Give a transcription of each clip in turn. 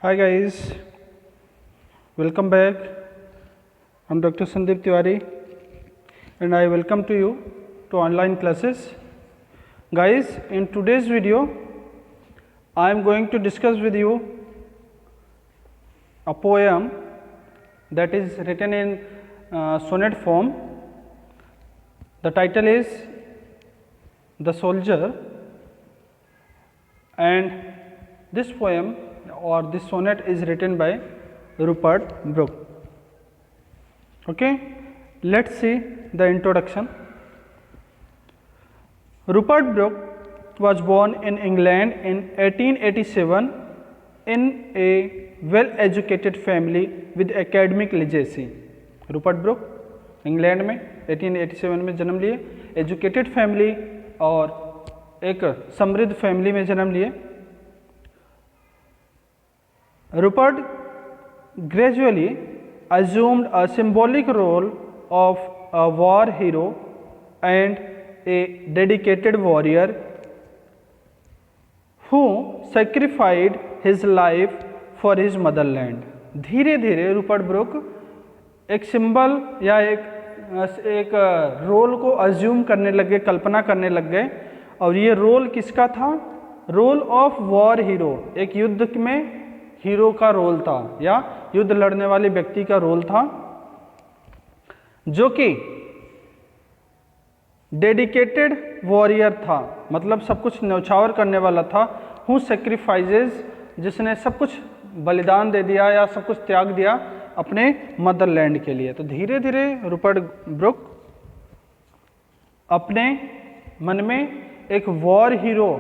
Hi guys, welcome back. I'm Dr. Sandeep Tiwari and I welcome to you to online classes. Guys, in today's video I am going to discuss with you a poem that is written in sonnet form. The title is The Soldier, and this poem or this sonnet is written by Rupert Brooke. Okay, let's see the introduction. Rupert Brooke was born in England in 1887 in a well-educated family with academic legacy. Rupert Brooke England में 1887 में जन्म लिए, educated family और एक समृद्ध family में जन्म लिए. Rupert gradually assumed a symbolic role of a war hero and a dedicated warrior who sacrificed his life for his motherland. धीरे धीरे रूपर्ट ब्रूक एक सिंबल या एक रोल को अज्यूम करने लग गए, कल्पना करने लग गए. और ये रोल किसका था? Role of war hero. एक युद्ध में हीरो का रोल था या युद्ध लड़ने वाले व्यक्ति का रोल था, जो कि डेडिकेटेड वॉरियर था, मतलब सब कुछ न्यौछावर करने वाला था. हु सेक्रीफाइसेस, जिसने सब कुछ बलिदान दे दिया या सब कुछ त्याग दिया अपने मदरलैंड के लिए. तो धीरे धीरे रूपर्ट ब्रूक अपने मन में एक वॉर हीरो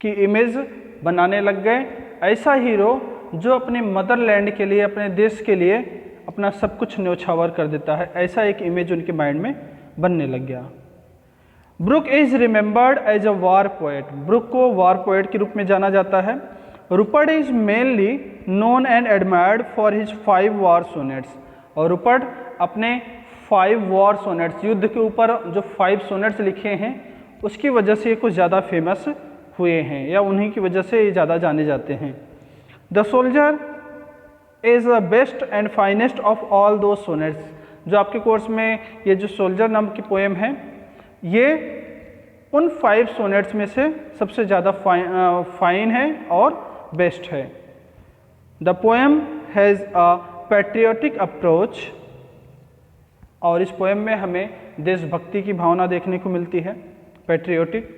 की इमेज बनाने लग गए. ऐसा हीरो जो अपने मदरलैंड के लिए, अपने देश के लिए अपना सब कुछ न्यौछावर कर देता है, ऐसा एक इमेज उनके माइंड में बनने लग गया. Brooke is remembered as a war poet. Brooke को वॉर पोएट के रूप में जाना जाता है. Rupert is mainly known and admired for his 5 war sonnets. और रूपर्ट अपने 5 वॉर सोनेट्स, युद्ध के ऊपर जो 5 सोनेट्स लिखे हैं, उसकी वजह से कुछ ज़्यादा फेमस हुए हैं या उन्हीं की वजह से ये ज़्यादा जाने जाते हैं. The soldier is the best and finest of all दो सोनेट्स. जो आपके कोर्स में ये जो सोल्जर नाम की पोएम है, ये उन 5 सोनेट्स में से सबसे ज़्यादा फाइन है और बेस्ट है. The poem has a patriotic approach. और इस पोएम में हमें देशभक्ति की भावना देखने को मिलती है, patriotic.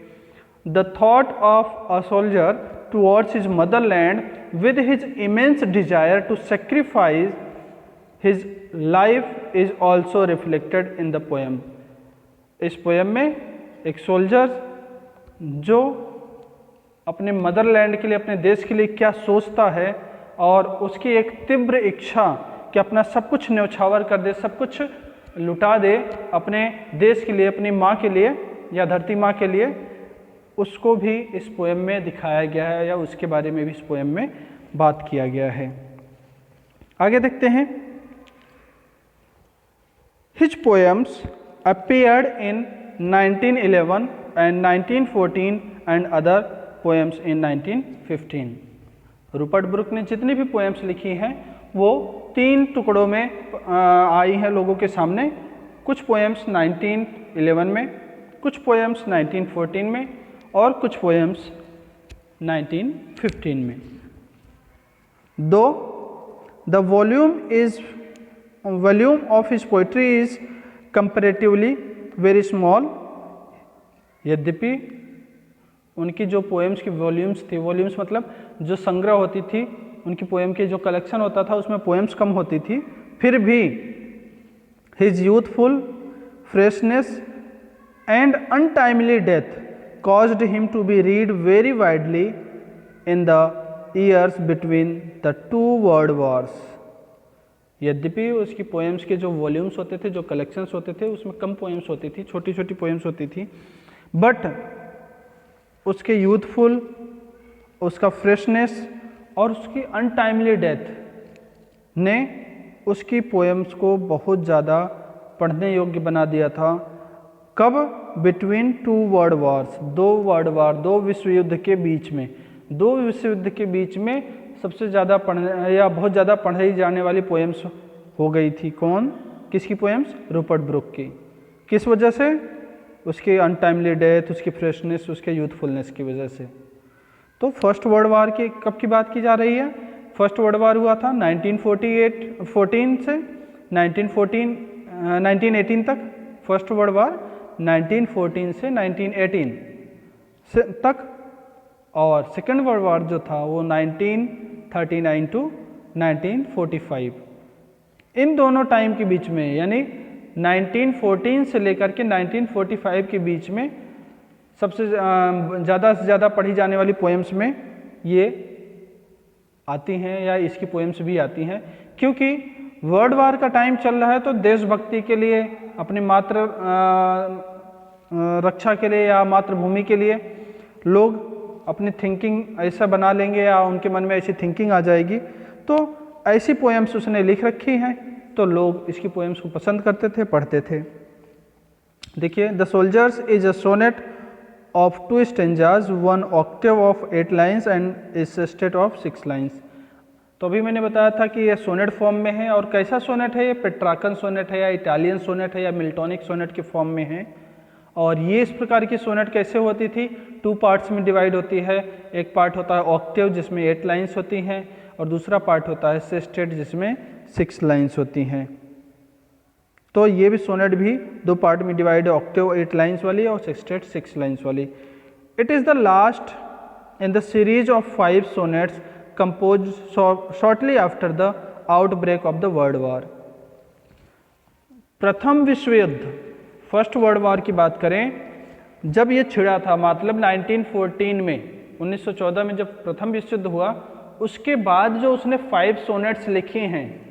The thought of a soldier towards his motherland with his immense desire to sacrifice his life is also reflected in the poem. इस पोएम में एक सोल्जर जो अपने मदरलैंड के लिए, अपने देश के लिए क्या सोचता है और उसकी एक तीव्र इच्छा कि अपना सब कुछ न्यौछावर कर दे, सब कुछ लुटा दे अपने देश के लिए, अपनी माँ के लिए या धरती माँ के लिए, उसको भी इस पोएम में दिखाया गया है या उसके बारे में भी इस पोएम में बात किया गया है. आगे देखते हैं. His poems appeared in 1911 and 1914 and other poems in 1915. Rupert Brooke ने जितनी भी पोएम्स लिखी हैं वो 3 टुकड़ों में आई हैं लोगों के सामने. कुछ पोएम्स 1911 में, कुछ पोएम्स 1914 में और कुछ पोएम्स 1915 में. दो the volume of his poetry is comparatively very small. यद्यपि उनकी जो पोएम्स की वॉल्यूम्स थी, वॉल्यूम्स मतलब जो संग्रह होती थी, उनकी पोएम की जो कलेक्शन होता था उसमें पोएम्स कम होती थी, फिर भी his youthful freshness and untimely death caused him to be read very widely in the years between the 2 world wars. यद्यपि उसकी पोएम्स के जो वॉल्यूम्स होते थे, जो कलेक्शंस होते थे, उसमें कम पोएम्स होती थी, छोटी छोटी पोएम्स होती थी, बट उसके यूथफुल, उसका फ्रेशनेस और उसकी अनटाइमली डेथ ने उसकी पोएम्स को बहुत ज़्यादा पढ़ने योग्य बना दिया था. कब? Between 2 world wars, 2 world war, 2 विश्व युद्ध के बीच में. 2 विश्व युद्ध के बीच में सबसे ज़्यादा पढ़ने या बहुत ज़्यादा पढ़ी जाने वाली पोएम्स हो गई थी। कौन, किसकी पोएम्स? रूपर्ट ब्रुक की। किस वजह से? उसकी अनटाइमली डेथ, उसकी फ्रेशनेस, उसके यूथफुलनेस की वजह से। तो फर्स्ट वर्ल्ड वार की कब की बात की जा रही है? फर्स्ट वर्ल्ड वार हुआ था 1914 से 1918 तक। फर्स्ट वर्ल्ड वार 1914 से 1918 तक, और सेकेंड वर्ल्ड वार जो था वो 1939 टू 1945। इन दोनों टाइम के बीच में, यानी 1914 से लेकर के 1945 के बीच में सबसे ज़्यादा से ज़्यादा पढ़ी जाने वाली पोएम्स में ये आती हैं, या इसकी पोएम्स भी आती हैं, क्योंकि वर्ल्ड वार का टाइम चल रहा है तो देशभक्ति के लिए, अपनी मातृ रक्षा के लिए या मातृभूमि के लिए लोग अपनी थिंकिंग ऐसा बना लेंगे या उनके मन में ऐसी थिंकिंग आ जाएगी, तो ऐसी पोएम्स उसने लिख रखी हैं, तो लोग इसकी पोएम्स को पसंद करते थे, पढ़ते थे। देखिए, the soldiers is a sonnet of 2 stanzas, 1 octave of 8 lines and a sestet of 6 lines। तो अभी मैंने बताया था कि ये सोनेट फॉर्म में है, और कैसा सोनेट है? ये पेट्राकन सोनेट है, या इटालियन सोनेट है, या मिल्टोनिक सोनेट के फॉर्म में है। और ये इस प्रकार की सोनेट कैसे होती थी? 2 पार्ट्स में डिवाइड होती है। एक पार्ट होता है ऑक्टेव जिसमें 8 लाइन्स होती हैं, और दूसरा पार्ट होता है सेस्टेट जिसमें 6 लाइन्स होती हैं। तो ये भी सोनेट भी 2 पार्ट में डिवाइड है, ऑक्टेव 8 लाइन्स वाली और सेस्टेट 6 लाइन्स वाली। It is the last in the series of 5 sonnets compose shortly after the outbreak of the world war. प्रथम विश्व युद्ध, फर्स्ट वर्ल्ड वार की बात करें, जब ये छिड़ा था, मतलब 1914 में, 1914 में जब प्रथम विश्व युद्ध हुआ, उसके बाद जो उसने 5 सोनेट्स लिखे हैं,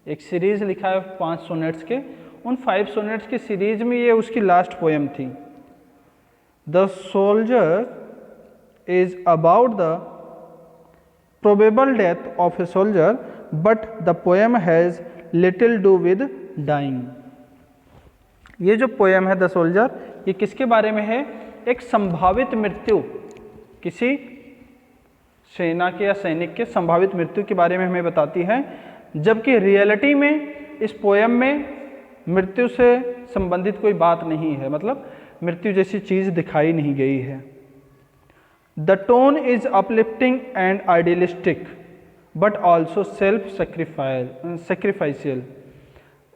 एक सीरीज लिखा है 5 सोनेट्स के, उन 5 सोनेट्स की सीरीज में ये उसकी लास्ट पोएम थी। The soldier is about the probable death of a soldier, but the poem has little do with dying. ये जो पोएम है द सोल्जर, ये किसके बारे में है? एक संभावित मृत्यु, किसी सेना के या सैनिक के संभावित मृत्यु के बारे में हमें बताती है, जबकि रियलिटी में इस पोएम में मृत्यु से संबंधित कोई बात नहीं है, मतलब मृत्यु जैसी चीज दिखाई नहीं गई है। The tone is uplifting and idealistic but also self sacrificial.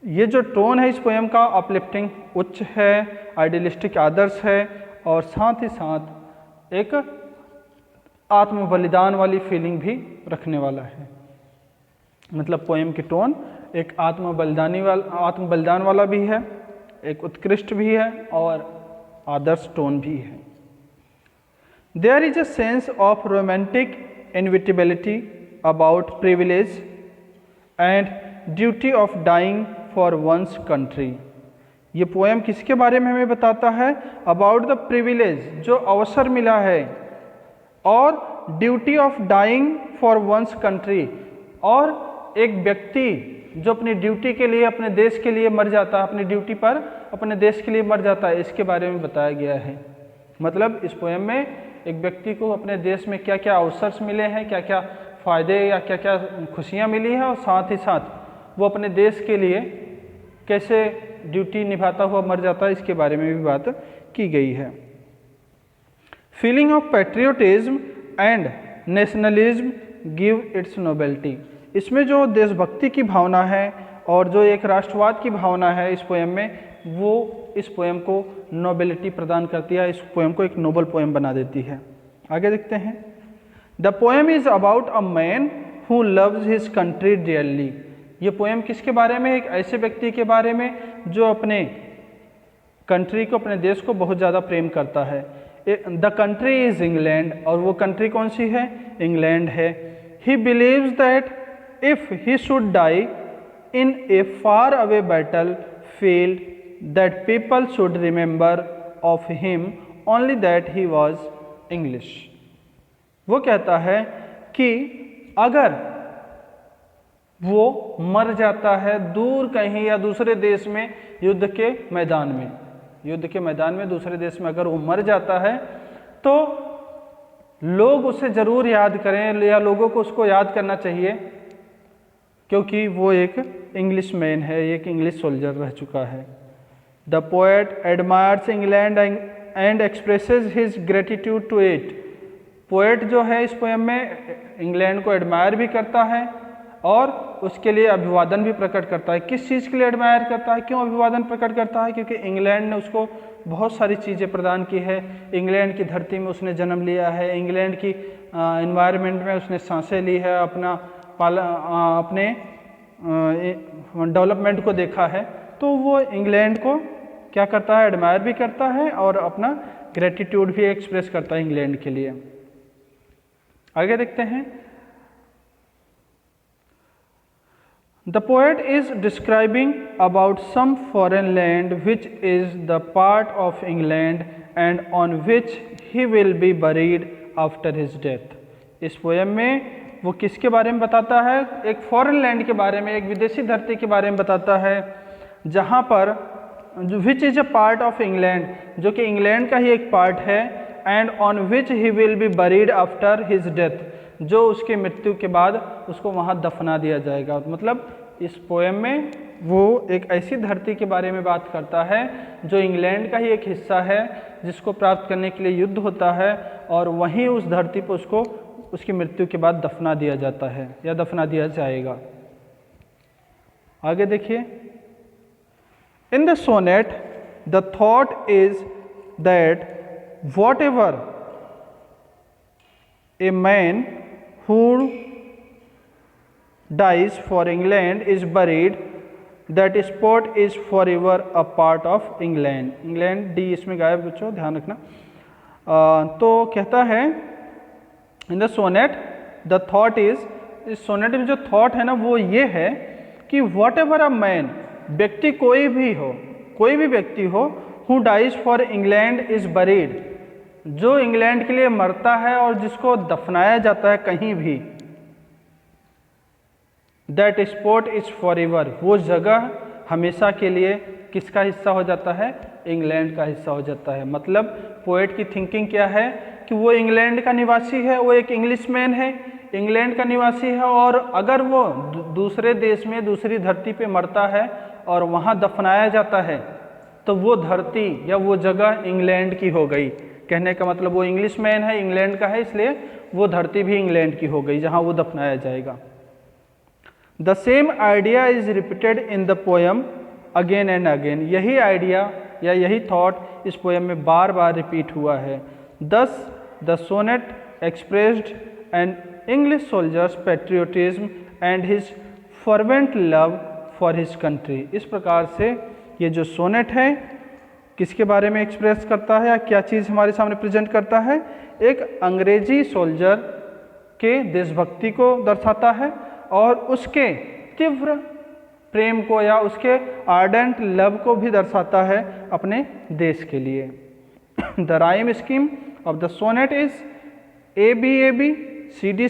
ये जो टोन है इस पोएम का, अपलिफ्टिंग उच्च है, आइडियलिस्टिक आदर्श है, और साथ ही साथ एक आत्म बलिदान वाली फीलिंग भी रखने वाला है। मतलब पोएम की टोन एक आत्म बलिदान वाला भी है, एक उत्कृष्ट भी है, और आदर्श टोन भी है। There is a sense of romantic inevitability about privilege and duty of dying for one's country. ये पोएम किसके बारे में हमें बताता है? अबाउट द प्रिविलेज, जो अवसर मिला है, और duty of dying for one's country, और एक व्यक्ति जो अपनी ड्यूटी के लिए, अपने देश के लिए मर जाता है, अपनी ड्यूटी पर अपने देश के लिए मर जाता है, इसके बारे में बताया गया है। मतलब इस पोएम में एक व्यक्ति को अपने देश में क्या क्या अवसर मिले हैं, क्या क्या फ़ायदे या क्या क्या खुशियाँ मिली हैं, और साथ ही साथ वो अपने देश के लिए कैसे ड्यूटी निभाता हुआ मर जाता है, इसके बारे में भी बात की गई है। Feeling of patriotism and nationalism give its nobility. इसमें जो देशभक्ति की भावना है और जो एक राष्ट्रवाद की भावना है इस पोएम में, वो इस पोएम को नोबेलिटी प्रदान करती है, इस पोएम को एक नोबल पोएम बना देती है। आगे देखते हैं। The poem is about a man who loves his country dearly. ये पोएम किसके बारे में? एक ऐसे व्यक्ति के बारे में जो अपने कंट्री को, अपने देश को बहुत ज़्यादा प्रेम करता है। द कंट्री इज इंग्लैंड, और वो कंट्री कौन सी है? इंग्लैंड है। He believes that if he should die in a far away battlefield, that people should remember of him only that he was English। वो कहता है कि अगर वो मर जाता है दूर कहीं या दूसरे देश में, युद्ध के मैदान में दूसरे देश में अगर वो मर जाता है, तो लोग उसे ज़रूर याद करें या लोगों को उसको याद करना चाहिए, क्योंकि वो एक इंग्लिश मैन है, एक इंग्लिश सोल्जर रह चुका है। The poet admires England and expresses his gratitude to it. Poet जो है इस पोएम में इंग्लैंड को एडमायर भी करता है और उसके लिए अभिवादन भी प्रकट करता है। किस चीज़ के लिए एडमायर करता है, क्यों अभिवादन प्रकट करता है? क्योंकि इंग्लैंड ने उसको बहुत सारी चीज़ें प्रदान की है। इंग्लैंड की धरती में उसने जन्म लिया है, इंग्लैंड की इन्वायरमेंट में उसने सांसें ली है, अपने डेवलपमेंट को देखा है। तो वो इंग्लैंड को क्या करता है, एडमायर भी करता है और अपना ग्रेटिट्यूड भी एक्सप्रेस करता है इंग्लैंड के लिए। आगे देखते हैं। The poet is describing about some foreign land which is the part of England and on which he will be buried after his death। इस पोएम में वो किसके बारे में बताता है? एक फॉरेन लैंड के बारे में, एक विदेशी धरती के बारे में बताता है, जहाँ पर which is a part of England, जो कि इंग्लैंड का ही एक पार्ट है, and on which he will be buried after his death, जो उसके मृत्यु के बाद उसको वहाँ दफना दिया जाएगा। मतलब इस पोएम में वो एक ऐसी धरती के बारे में बात करता है जो इंग्लैंड का ही एक हिस्सा है, जिसको प्राप्त करने के लिए युद्ध होता है और वहीं उस धरती पर उसको उसकी मृत्यु के बाद दफना दिया जाता है या दफना दिया जाएगा। आगे देखिए। In the sonnet the thought is that whatever a man who dies for England is buried, that spot is forever a part of England। England डी इसमें गायब, बच्चों ध्यान रखना। तो कहता है in the sonnet the thought is, इस सोनेट में जो थॉट है ना वो ये है कि वॉट एवर अ मैन, व्यक्ति कोई भी हो, कोई भी व्यक्ति हो, who dies for England is buried, जो इंग्लैंड के लिए मरता है और जिसको दफनाया जाता है कहीं भी, that spot is for ever, वो जगह हमेशा के लिए किसका हिस्सा हो जाता है? इंग्लैंड का हिस्सा हो जाता है। मतलब पोएट की थिंकिंग क्या है कि वो इंग्लैंड का निवासी है, वो एक इंग्लिशमैन है, इंग्लैंड का निवासी है, और अगर वो दूसरे देश में दूसरी धरती पे मरता है और वहाँ दफनाया जाता है तो वो धरती या वो जगह इंग्लैंड की हो गई। कहने का मतलब वो इंग्लिशमैन है, इंग्लैंड का है, इसलिए वो धरती भी इंग्लैंड की हो गई जहाँ वो दफनाया जाएगा। The same idea is repeated in the poem again and again. यही आइडिया या यही थॉट इस पोएम में बार बार रिपीट हुआ है। Thus the sonnet expressed an English soldier's patriotism and his fervent love for his country. इस प्रकार से ये जो सोनेट है किसके बारे में एक्सप्रेस करता है या क्या चीज़ हमारे सामने प्रेजेंट करता है? एक अंग्रेजी सोल्जर के देशभक्ति को दर्शाता है और उसके तीव्र प्रेम को या उसके आर्डेंट लव को भी दर्शाता है अपने देश के लिए। The rhyme scheme of the sonnet is ABAB CD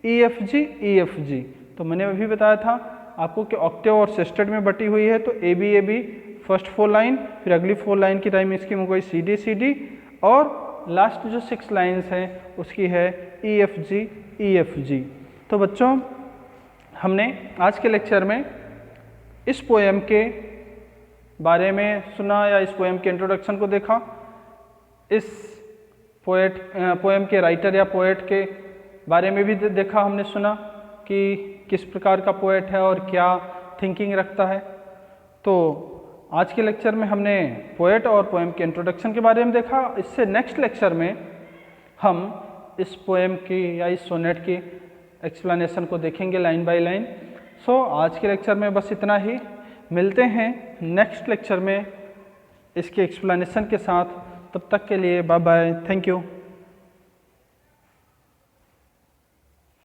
EFG EFG। तो मैंने अभी बताया था आपको कि ऑक्टेव और सेस्टेट में बटी हुई है, तो ABAB फर्स्ट 4 लाइन, फिर अगली 4 लाइन की राइम स्कीम हो गई CD और लास्ट जो 6 लाइन्स हैं उसकी है EFG EFG। तो बच्चों हमने आज के लेक्चर में इस पोएम के बारे में सुना या इस पोएम के इंट्रोडक्शन को देखा। इस पोएम के राइटर या पोएट के बारे में भी देखा, हमने सुना कि किस प्रकार का पोएट है और क्या थिंकिंग रखता है। तो आज के लेक्चर में हमने पोएट और पोएम के इंट्रोडक्शन के बारे में देखा। इससे नेक्स्ट लेक्चर में हम इस पोएम की या इस सोनेट की एक्सप्लेनेशन को देखेंगे लाइन बाय लाइन। सो आज के लेक्चर में बस इतना ही। मिलते हैं नेक्स्ट लेक्चर में इसके एक्सप्लेनेशन के साथ। तब तक के लिए बाय बाय, थैंक यू।